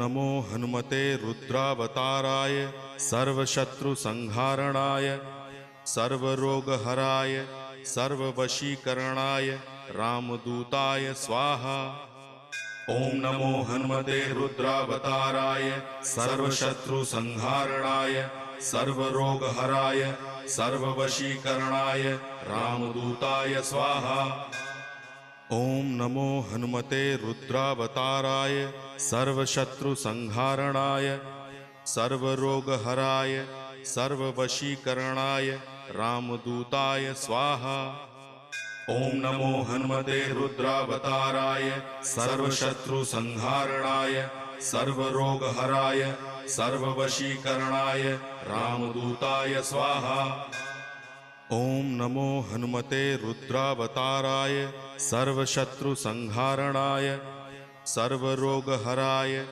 नमो हनुमते रुद्रावताराय सर्वशत्रुसंहारणाय सर्वरोगहराय सर्ववशीकरणाय रामदूताय स्वाहा। ओम नमो हनुमते रुद्रावताराय सर्वशत्रुसंहारणाय सर्वरोगहराय सर्ववशीकरणाय रामदूताय स्वाहा। ओम नमो हनुमते रुद्रावताराय सर्वशत्रुसंहारणाय सर्वरोगहराय सर्ववशीकरणाय रामदूताय स्वाहा। ओम नमो हनुमते रुद्रावताराय सर्वशत्रुसंहारणाय सर्वरोगहराय सर्ववशीकरणाय रामदूताय स्वाहा। ओम नमो हनुमते रुद्रावताराय सर्वशत्रुसंहारणाय सर्वरोगहराय